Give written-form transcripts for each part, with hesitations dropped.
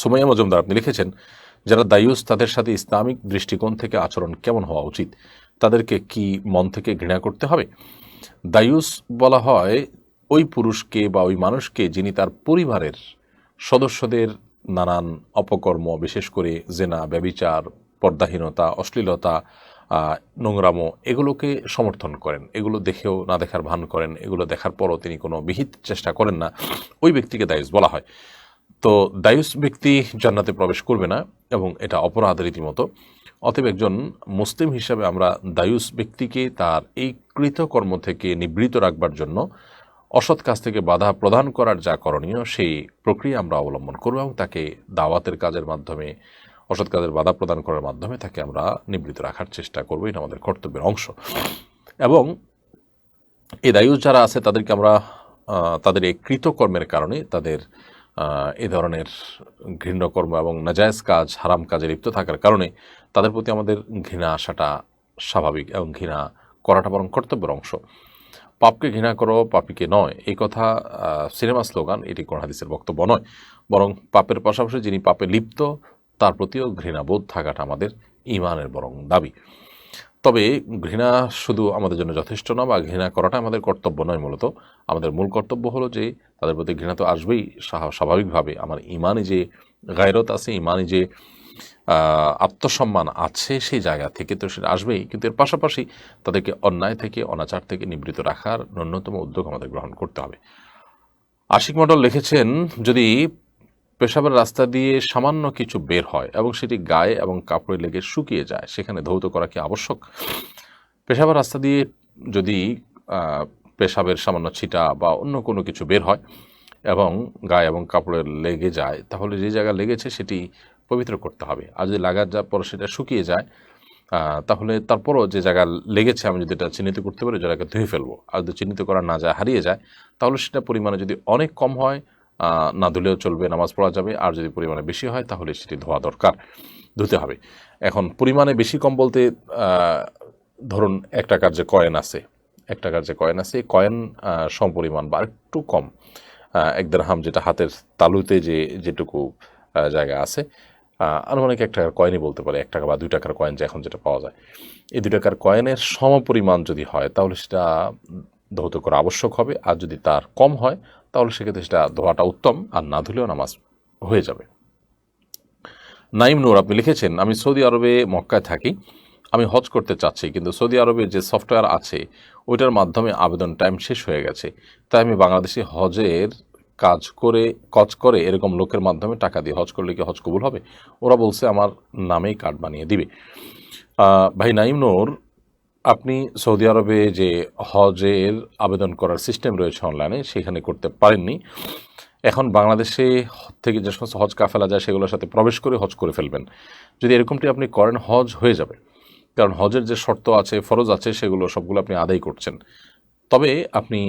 সুমাইয়া মজুমদার আপনি লিখেছেন, যারা দায়ুস তাদের সাথে ইসলামিক দৃষ্টিকোণ থেকে আচরণ কেমন হওয়া উচিত? তাদেরকে কি মন থেকে ঘৃণা করতে হবে? দায়ুস বলা হয় ওই পুরুষকে বা ওই মানুষকে যিনি তার পরিবারের সদস্যদের নানান অপকর্ম, বিশেষ করে জেনা, ব্যভিচার, পর্দাহীনতা, অশ্লীলতা, নোংরামো, এগুলোকে সমর্থন করেন, এগুলো দেখেও না দেখার ভান করেন, এগুলো দেখার পরও তিনি কোনো বিহিত চেষ্টা করেন না, ওই ব্যক্তিকে দায়ুস বলা হয়। তো দায়ুস ব্যক্তি জান্নাতে প্রবেশ করবে না এবং এটা অপরাধ রীতিমতো। অতএব একজন মুসলিম হিসাবে আমরা দায়ুস ব্যক্তিকে তার এই কৃতকর্ম থেকে নিবৃত রাখবার জন্য অসৎ কাজ থেকে বাধা প্রদান করার যা করণীয় সেই প্রক্রিয়া আমরা অবলম্বন করব এবং তাকে দাওয়াতের কাজের মাধ্যমে, অসৎ কাজের বাধা প্রদান করার মাধ্যমে তাকে আমরা নিবৃত রাখার চেষ্টা করব। এটা আমাদের কর্তব্যের অংশ। এবং এই দায়ুস যারা আছে তাদেরকে আমরা তাদের এই কৃতকর্মের কারণে, তাদের এই ধরনের ঘৃণ্যকর্ম এবং নাজায়েজ কাজ, হারাম কাজে লিপ্ত থাকার কারণে তাদের প্রতি আমাদের ঘৃণা আসাটা স্বাভাবিক এবং ঘৃণা করাটা বরং কর্তব্যের অংশ। পাপকে ঘৃণা করো, পাপীকে নয়, এই কথা সিনেমা স্লোগান, এটি কোন হাদিসের বক্তব্য নয়। বরং পাপের পাশাপাশি যিনি পাপে লিপ্ত তার প্রতিও ঘৃণাবোধ থাকাটা আমাদের ঈমানের বরং দাবি। তবে ঘৃণা শুধু আমাদের জন্য যথেষ্ট না, বা ঘৃণা করাটা আমাদের কর্তব্য নয়। মূলত আমাদের মূল কর্তব্য হলো যে তাদের প্রতি ঘৃণা তো আসবেই স্বাভাবিকভাবে। আমার ইমানে যে গায়রত আছে, ইমানে যে আত্মসম্মান আছে, সেই জায়গা থেকে তো সেটা আসবেই। কিন্তু এর পাশাপাশি তাদেরকে অন্যায় থেকে, অনাচার থেকে নিবৃত রাখার ন্যূনতম উদ্যোগ আমাদের গ্রহণ করতে হবে। আশিক মণ্ডল লিখেছেন, যদি পেশাবের রাস্তা দিয়ে সামান্য কিছু বের হয় এবং সেটি গায়ে এবং কাপড়ে লেগে শুকিয়ে যায়, সেখানে ধৌত করা কি আবশ্যক? পেশাবের রাস্তা দিয়ে যদি পেশাবের সামান্য ছিটা বা অন্য কোনো কিছু বের হয় এবং গায়ে এবং কাপড়ে লেগে যায়, তাহলে যে জায়গা লেগেছে সেটি পবিত্র করতে হবে। আর যদি লাগার যার পর সেটা শুকিয়ে যায়, তাহলে তারপরও যে জায়গা লেগেছে আমি যদি এটা চিহ্নিত করতে পারি, জায়গাকে ধুয়ে ফেলবো। আর যদি চিহ্নিত করা না যায়, হারিয়ে যায়, তাহলে সেটা পরিমাণে যদি অনেক কম হয়, না ধুলেও চলবে, নামাজ পড়া যাবে। আর যদি পরিমাণে বেশি হয় তাহলে সেটি ধোয়া দরকার, ধুতে হবে। এখন পরিমাণে বেশি কম বলতে ধরুন 1 টাকার যে কয়েন আছে, 1 টাকার যে কয়েন আছে, কয়েন সমপরিমাণ বা একটু কম, 1 দিরহাম যেটা হাতের তালুতে যেটুকু জায়গা আছে, আনুমানিক 1 টাকার কয়েনই বলতে পারে, 1 টাকা বা 2 টাকার কয়েন যে এখন যেটা পাওয়া যায়, এই 2 টাকার কয়েনের সমপরিমাণ যদি হয় তাহলে সেটা ধৌত করা আবশ্যক হবে। আর যদি তার কম হয় তাহলে সেক্ষেত্রে সেটা ধোয়াটা উত্তম, আর না ধুলেও নামাজ হয়ে যাবে। নাইম নূর আপনি লিখেছেন, আমি সৌদি আরবে মক্কায় থাকি, আমি হজ করতে চাচ্ছি, কিন্তু সৌদি আরবে যে সফটওয়্যার আছে ওইটার মাধ্যমে আবেদন টাইম শেষ হয়ে গেছে। তাই আমি বাংলাদেশি হজের কাজ করে এরকম লোকের মাধ্যমে টাকা দিয়ে হজ করলে কি হজ কবুল হবে? ওরা বলছে আমার নামেই কার্ড বানিয়ে দিবে। ভাই নাইম নূর, আপনি সৌদি আরবে যে হজের আবেদন করার সিস্টেম রয়েছে অনলাইনে, সেখানে করতে পারেননি। এখন বাংলাদেশে থেকে যে সমস্ত হজ কাফেলা যায় সেগুলোর সাথে প্রবেশ করে হজ করে ফেলবেন। যদি এরকমটি আপনি করেন, হজ হয়ে যাবে। কারণ হজের যে শর্ত আছে, ফরজ আছে, সেগুলো সবগুলো আপনি আদায় করছেন। তবে আপনি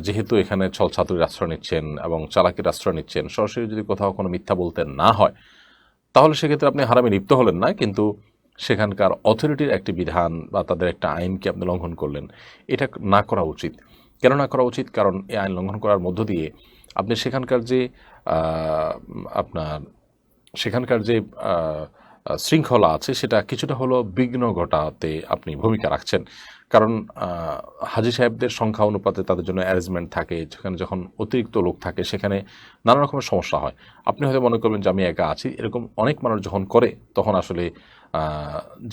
যেহেতু এখানে ছলছাতুরির আশ্রয় নিচ্ছেন এবং চালাকির আশ্রয় নিচ্ছেন, সরাসরি যদি কোথাও কোনো মিথ্যা বলতে না হয়, তাহলে সেক্ষেত্রে আপনি হারামে লিপ্ত হলেন না, কিন্তু সেখানকার অথরিটির একটি বিধান বা তাদের একটা আইনকে আপনি লঙ্ঘন করলেন। এটা না করা উচিত। কেন না করা উচিত? কারণ এই আইন লঙ্ঘন করার মধ্য দিয়ে আপনি সেখানকার যে আপনার সেখানকার যে শৃঙ্খলা আছে সেটা কিছুটা হলো বিঘ্ন ঘটাতে আপনি ভূমিকা রাখছেন। কারণ হাজি সাহেবদের সংখ্যা অনুপাতে তাদের জন্য অ্যারেঞ্জমেন্ট থাকে, যেখানে যখন অতিরিক্ত লোক থাকে সেখানে নানা রকমের সমস্যা হয়। আপনি হয়তো মনে করবেন যে আমি একা আছি, এরকম অনেক মানুষ যখন করে তখন আসলে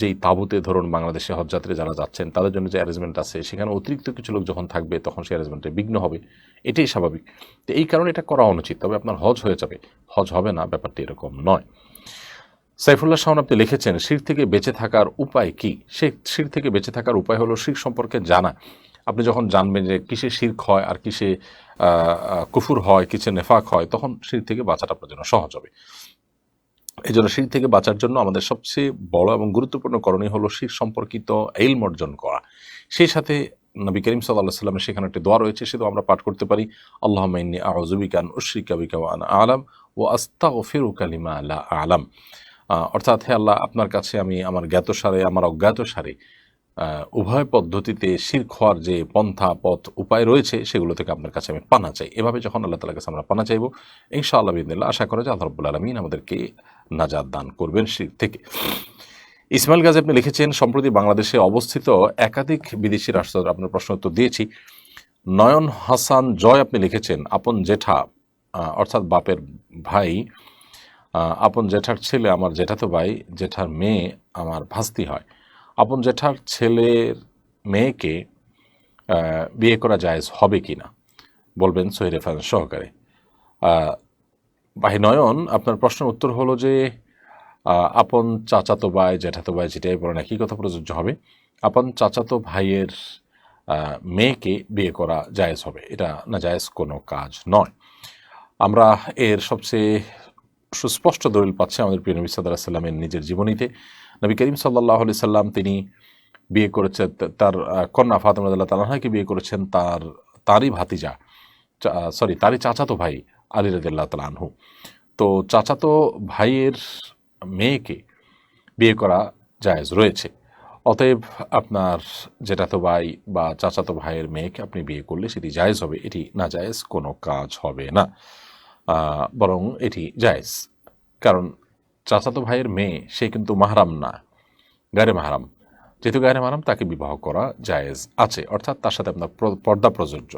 যেই তাঁবুতে ধরুন বাংলাদেশে হজযাত্রী যারা যাচ্ছেন তাদের জন্য যে অ্যারেঞ্জমেন্ট আছে, সেখানে অতিরিক্ত কিছু লোক যখন থাকবে তখন সেই অ্যারেঞ্জমেন্টে বিঘ্ন হবে। এটাই স্বাভাবিক। তো এই কারণে এটা করা অনুচিত। তবে আপনার হজ হয়ে যাবে, হজ হবে না, ব্যাপারটি এরকম নয়। সাইফুল্লাহ শাওন আপনি লিখেছেন, শিরক থেকে বেঁচে থাকার উপায় কি? শিরক থেকে বেঁচে থাকার উপায় হলো শিরক সম্পর্কে জানা। আপনি যখন জানবেন যে কিসে শিরক হয় আর কিসে কুফুর হয়, কিসে নেফাক হয়, তখন শিরক থেকে বাঁচাটা আপনার জন্য সহজ হবে। এই জন্য শিরক থেকে বাঁচার জন্য আমাদের সবচেয়ে বড় এবং গুরুত্বপূর্ণ করণীয় হলো শিরক সম্পর্কিত ইলম অর্জন করা। সেই সাথে নবী করিম সাল্লাল্লাহু আলাইহি ওয়াসাল্লামের সেখানে একটি দোয়া রয়েছে, সেটা আমরা পাঠ করতে পারি, আল্লাহুম্মা ইন্নী আউযু বিকা আন উশরিকা বিকা ওয়া আনা আ'লাম ওয়া আস্তাগফিরুকা লিমা লা আ'লাম। অর্থাৎ হে আল্লাহ, আপনার কাছে আমি আমার জ্ঞাতসারে, আমার অজ্ঞাতসারে উভয় পদ্ধতিতে শিরক হওয়ার যে পন্থা পথ উপায় রয়েছে সেগুলো থেকে আপনার কাছে আমি পানা চাই। এভাবে যখন আল্লাহ তাআলার কাছে আমরা পানা চাইব, ইনশাআল্লাহ বিইذনিল্লাহ আশা করা যায় আল্লাহ রাব্বুল আলামিন আমাদেরকে নাজাত দান করবেন শিরক থেকে। ইসমাইল গাজী আপনি লিখেছেন, সম্প্রতি বাংলাদেশে অবস্থিত একাধিক বিদেশি রাষ্ট্র, আপনার প্রশ্ন উত্তর দিয়েছি। নয়ন হাসান জয় আপনি লিখেছেন, আপন জেঠা অর্থাৎ বাপের ভাই, আপন জেঠার ছেলে আমার জেঠাতো ভাই, জেঠার মেয়ে আমার ভাস্তি হয়। আপন জেঠার ছেলের মেয়েকে বিয়ে করা জায়েজ হবে কি না বলবেন সহি রেফারেন্স সহকারে। ভাই নয়ন, আপনার প্রশ্নের উত্তর হলো যে আপন চাচাতো ভাই জেঠাতো ভাই যেটাই বলেন একই কথা প্রযোজ্য হবে। আপন চাচাতো ভাইয়ের মেয়েকে বিয়ে করা জায়েজ হবে, এটা না জায়েজ কোনো কাজ নয়। আমরা এর সবচেয়ে সুস্পষ্ট দলিল পাচ্ছি আমাদের প্রিয় নবী সাল্লাল্লাহু আলাইহি সাল্লামের নিজের জীবনীতে। নবী করিম সাল্লাল্লাহু আলাইহি সাল্লাম তিনি বিয়ে করেছেন তার কন্যা ফাতেমা রাদিয়াল্লাহু তাআলাকে বিয়ে করেছেন তারই ভাতিজা, তারই চাচাতো ভাই আলী রাদিয়াল্লাহু তাআলা আনহু। তো চাচাতো ভাইয়ের মেয়েকে বিয়ে করা জায়েজ রয়েছে। অতএব আপনার জেঠাতো ভাই বা চাচাতো ভাইয়ের মেয়েকে আপনি বিয়ে করলে সেটি জায়েজ হবে, এটি না জায়েজ কোনো কাজ হবে না, বরং এটি জায়েজ। কারণ চাচাতো ভাইয়ের মেয়ে সে কিন্তু মাহরাম না, গায়রে মাহরাম। যেহেতু গায়রে মাহরাম তাকে বিবাহ করা জায়েজ আছে, অর্থাৎ তার সাথে আপনার পর্দা প্রযোজ্য।